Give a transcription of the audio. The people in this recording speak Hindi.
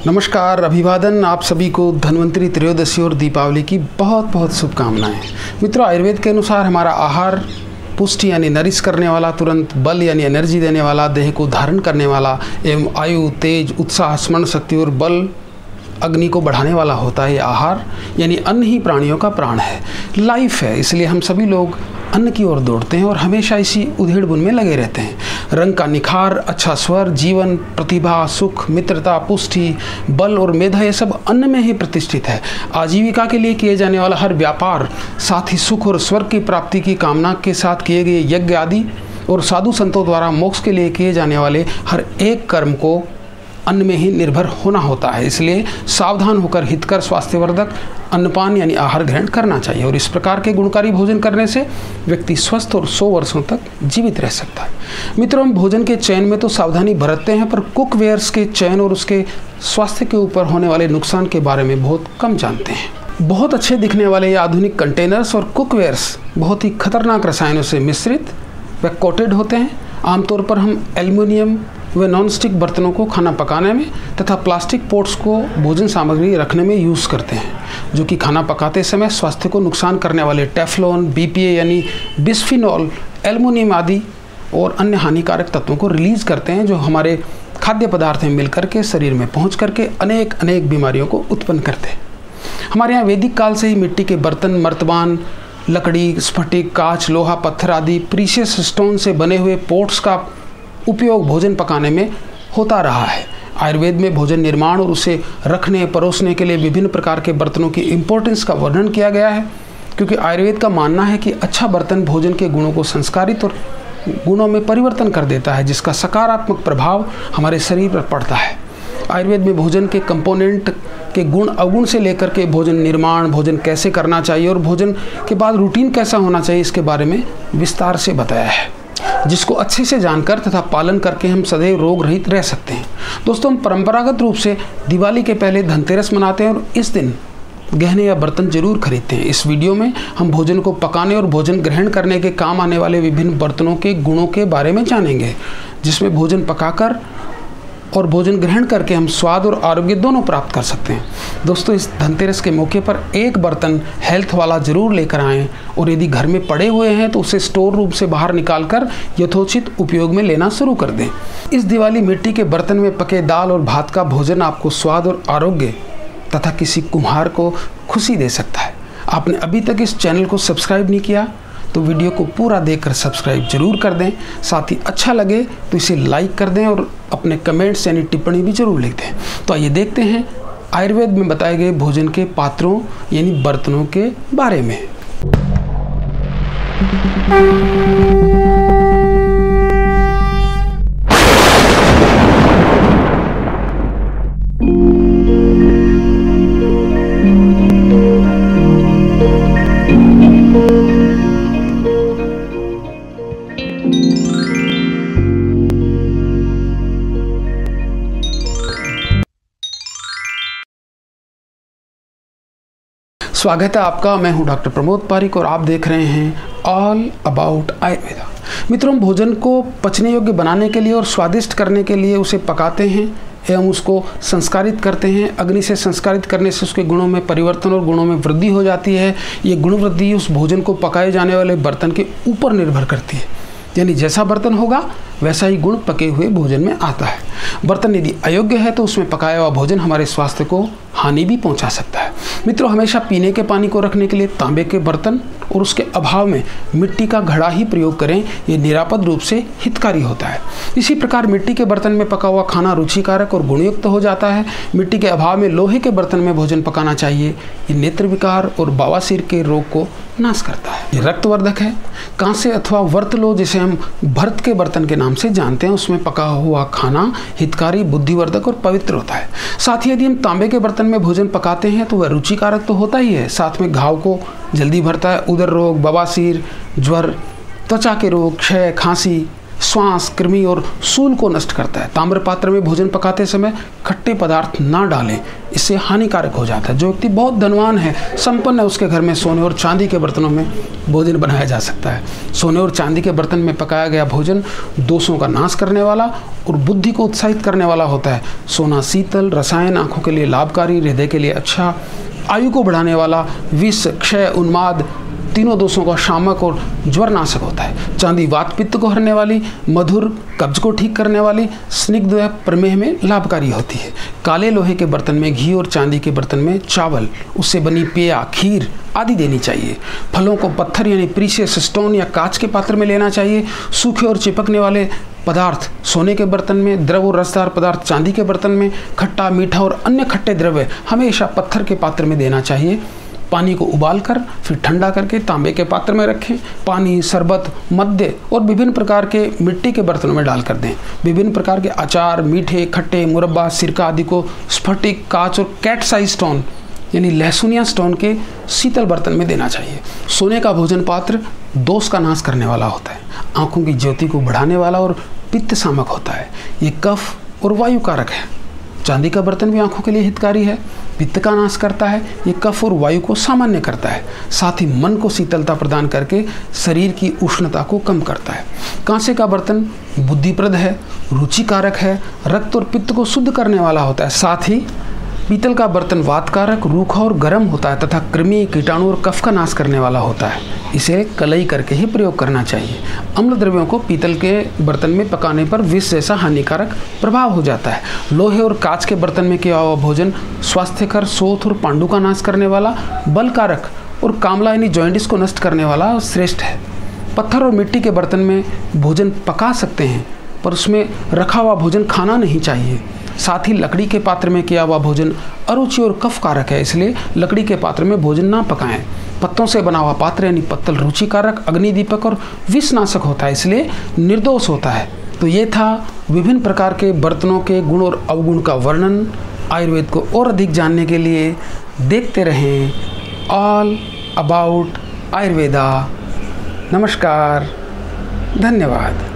नमस्कार, अभिवादन। आप सभी को धन्वंतरी त्रयोदशी और दीपावली की बहुत बहुत शुभकामनाएं। मित्रों, आयुर्वेद के अनुसार हमारा आहार पुष्टि यानी नरिश करने वाला, तुरंत बल यानी एनर्जी देने वाला, देह को धारण करने वाला एवं आयु, तेज, उत्साह, स्मरण शक्ति और बल अग्नि को बढ़ाने वाला होता है। आहार यानी अन्न ही प्राणियों का प्राण है, लाइफ है। इसलिए हम सभी लोग अन्न की ओर दौड़ते हैं और हमेशा इसी उधेड़ बुन में लगे रहते हैं। रंग का निखार, अच्छा स्वर, जीवन, प्रतिभा, सुख, मित्रता, पुष्टि, बल और मेधा, ये सब अन्न में ही प्रतिष्ठित है। आजीविका के लिए किए जाने वाला हर व्यापार, साथ ही सुख और स्वर्ग की प्राप्ति की कामना के साथ किए गए यज्ञ आदि और साधु संतों द्वारा मोक्ष के लिए किए जाने वाले हर एक कर्म को अन्न में ही निर्भर होना होता है। इसलिए सावधान होकर हितकर स्वास्थ्यवर्धक अन्नपान यानी आहार ग्रहण करना चाहिए और इस प्रकार के गुणकारी भोजन करने से व्यक्ति स्वस्थ और 100 वर्षों तक जीवित रह सकता है। मित्रों, हम भोजन के चयन में तो सावधानी बरतते हैं, पर कुकवेयर्स के चयन और उसके स्वास्थ्य के ऊपर होने वाले नुकसान के बारे में बहुत कम जानते हैं। बहुत अच्छे दिखने वाले ये आधुनिक कंटेनर्स और कुकवेयर्स बहुत ही खतरनाक रसायनों से मिश्रित व कोटेड होते हैं। आमतौर पर हम एल्युमिनियम व नॉन-स्टिक बर्तनों को खाना पकाने में तथा प्लास्टिक पोट्स को भोजन सामग्री रखने में यूज़ करते हैं, जो कि खाना पकाते समय स्वास्थ्य को नुकसान करने वाले टेफ्लॉन, बीपीए यानी बिस्फिनॉल, एल्युमिनियम आदि और अन्य हानिकारक तत्वों को रिलीज करते हैं, जो हमारे खाद्य पदार्थ में मिल करके शरीर में पहुँच करके अनेक बीमारियों को उत्पन्न करते हैं। हमारे यहाँ वैदिक काल से ही मिट्टी के बर्तन, मर्तबान, लकड़ी, स्फटिक, कांच, लोहा, पत्थर आदि प्रीशियस स्टोन से बने हुए पोट्स का उपयोग भोजन पकाने में होता रहा है। आयुर्वेद में भोजन निर्माण और उसे रखने परोसने के लिए विभिन्न प्रकार के बर्तनों की इम्पोर्टेंस का वर्णन किया गया है, क्योंकि आयुर्वेद का मानना है कि अच्छा बर्तन भोजन के गुणों को संस्कारित और गुणों में परिवर्तन कर देता है, जिसका सकारात्मक प्रभाव हमारे शरीर पर पड़ता है। आयुर्वेद में भोजन के कंपोनेंट के गुण अवगुण से लेकर के भोजन निर्माण, भोजन कैसे करना चाहिए और भोजन के बाद रूटीन कैसा होना चाहिए, इसके बारे में विस्तार से बताया है, जिसको अच्छे से जानकर तथा पालन करके हम सदैव रोग रहित रह सकते हैं। दोस्तों, हम परंपरागत रूप से दिवाली के पहले धनतेरस मनाते हैं और इस दिन गहने या बर्तन जरूर खरीदते हैं। इस वीडियो में हम भोजन को पकाने और भोजन ग्रहण करने के काम आने वाले विभिन्न बर्तनों के गुणों के बारे में जानेंगे, जिसमें भोजन पकाकर और भोजन ग्रहण करके हम स्वाद और आरोग्य दोनों प्राप्त कर सकते हैं। दोस्तों, इस धनतेरस के मौके पर एक बर्तन हेल्थ वाला जरूर लेकर आएं और यदि घर में पड़े हुए हैं तो उसे स्टोर रूम से बाहर निकालकर यथोचित उपयोग में लेना शुरू कर दें। इस दिवाली मिट्टी के बर्तन में पके दाल और भात का भोजन आपको स्वाद और आरोग्य तथा किसी कुम्हार को खुशी दे सकता है। आपने अभी तक इस चैनल को सब्सक्राइब नहीं किया तो वीडियो को पूरा देखकर सब्सक्राइब जरूर कर दें। साथ ही अच्छा लगे तो इसे लाइक कर दें और अपने कमेंट्स यानी टिप्पणी भी जरूर लिख दें। तो आइए देखते हैं आयुर्वेद में बताए गए भोजन के पात्रों यानी बर्तनों के बारे में। स्वागत है आपका। मैं हूं डॉक्टर प्रमोद पारिक और आप देख रहे हैं ऑल अबाउट आयुर्वेदा। मित्रों, हम भोजन को पचने योग्य बनाने के लिए और स्वादिष्ट करने के लिए उसे पकाते हैं एवं उसको संस्कारित करते हैं। अग्नि से संस्कारित करने से उसके गुणों में परिवर्तन और गुणों में वृद्धि हो जाती है। ये गुण वृद्धि उस भोजन को पकाए जाने वाले बर्तन के ऊपर निर्भर करती है, यानी जैसा बर्तन होगा वैसा ही गुण पके हुए भोजन में आता है। बर्तन यदि अयोग्य है तो उसमें पकाया हुआ भोजन हमारे स्वास्थ्य को हानि भी पहुंचा सकता है। मित्रों, हमेशा पीने के पानी को रखने के लिए तांबे के बर्तन और उसके अभाव में मिट्टी का घड़ा ही प्रयोग करें। ये निरापद रूप से हितकारी होता है। इसी प्रकार मिट्टी के बर्तन में पका हुआ खाना रुचिकारक और गुणयुक्त हो जाता है। मिट्टी के अभाव में लोहे के बर्तन में भोजन पकाना चाहिए। ये नेत्र विकार और बवासीर के रोग को नाश करता है। ये रक्तवर्धक है। कांसे अथवा वर्तलो, जिसे हम भर्त के बर्तन के नाम से जानते हैं, उसमें पका हुआ खाना हितकारी, बुद्धिवर्धक और पवित्र होता है। साथ ही यदि हम तांबे के बर्तन में भोजन पकाते हैं तो वह रुचिकारक तो होता ही है, साथ में घाव को जल्दी भरता है। उदर रोग, बवासीर, ज्वर, त्वचा के रोग, क्षय, खांसी, श्वास, कृमि और सूल को नष्ट करता है। ताम्र पात्र में भोजन पकाते समय खट्टे पदार्थ ना डालें, इससे हानिकारक हो जाता है। जो व्यक्ति बहुत धनवान है, संपन्न है, उसके घर में सोने और चांदी के बर्तनों में भोजन बनाया जा सकता है। सोने और चांदी के बर्तन में पकाया गया भोजन दोषों का नाश करने वाला और बुद्धि को उत्साहित करने वाला होता है। सोना शीतल, रसायन, आंखों के लिए लाभकारी, हृदय के लिए अच्छा, आयु को बढ़ाने वाला, विष, क्षय, उन्माद, तीनों दोषों का शामक और ज्वरनाशक होता है। चांदी वात पित्त को हरने वाली, मधुर, कब्ज को ठीक करने वाली, स्निग्ध व प्रमेह में लाभकारी होती है। काले लोहे के बर्तन में घी और चांदी के बर्तन में चावल, उससे बनी पेय, खीर आदि देनी चाहिए। फलों को पत्थर यानी प्रीशियस स्टोन या कांच के पात्र में लेना चाहिए। सूखे और चिपकने वाले पदार्थ सोने के बर्तन में, द्रव और रसदार पदार्थ चांदी के बर्तन में, खट्टा, मीठा और अन्य खट्टे द्रव्य हमेशा पत्थर के पात्र में देना चाहिए। पानी को उबालकर फिर ठंडा करके तांबे के पात्र में रखें। पानी, शरबत, मद्य और विभिन्न प्रकार के मिट्टी के बर्तनों में डालकर दें। विभिन्न प्रकार के अचार, मीठे, खट्टे, मुरब्बा, सिरका आदि को स्फटिक, कांच और कैट साइज स्टोन यानी लहसुनिया स्टोन के शीतल बर्तन में देना चाहिए। सोने का भोजन पात्र दोष का नाश करने वाला होता है, आँखों की ज्योति को बढ़ाने वाला और पित्त शामक होता है। ये कफ और वायु कारक है। चांदी का बर्तन भी आंखों के लिए हितकारी है, पित्त का नाश करता है, ये कफ और वायु को सामान्य करता है, साथ ही मन को शीतलता प्रदान करके शरीर की उष्णता को कम करता है। कांसे का बर्तन बुद्धिप्रद है, रुचिकारक है, रक्त और पित्त को शुद्ध करने वाला होता है। साथ ही पीतल का बर्तन वातकारक, रूखा और गर्म होता है तथा कृमि, कीटाणु और कफ का नाश करने वाला होता है। इसे कलई करके ही प्रयोग करना चाहिए। अम्ल द्रव्यों को पीतल के बर्तन में पकाने पर विष जैसा हानिकारक प्रभाव हो जाता है। लोहे और कांच के बर्तन में किया हुआ भोजन स्वास्थ्यकर, शोथ और पांडु का नाश करने वाला, बलकारक और कामला यानी जॉइंटिस को नष्ट करने वाला श्रेष्ठ है। पत्थर और मिट्टी के बर्तन में भोजन पका सकते हैं, पर उसमें रखा हुआ भोजन खाना नहीं चाहिए। साथ ही लकड़ी के पात्र में किया हुआ भोजन अरुचि और कफ कारक है, इसलिए लकड़ी के पात्र में भोजन ना पकाएं। पत्तों से बना हुआ पात्र यानी पत्तल रुचिकारक, अग्निदीपक और विषनाशक होता है, इसलिए निर्दोष होता है। तो ये था विभिन्न प्रकार के बर्तनों के गुण और अवगुण का वर्णन। आयुर्वेद को और अधिक जानने के लिए देखते रहें ऑल अबाउट आयुर्वेदा। नमस्कार, धन्यवाद।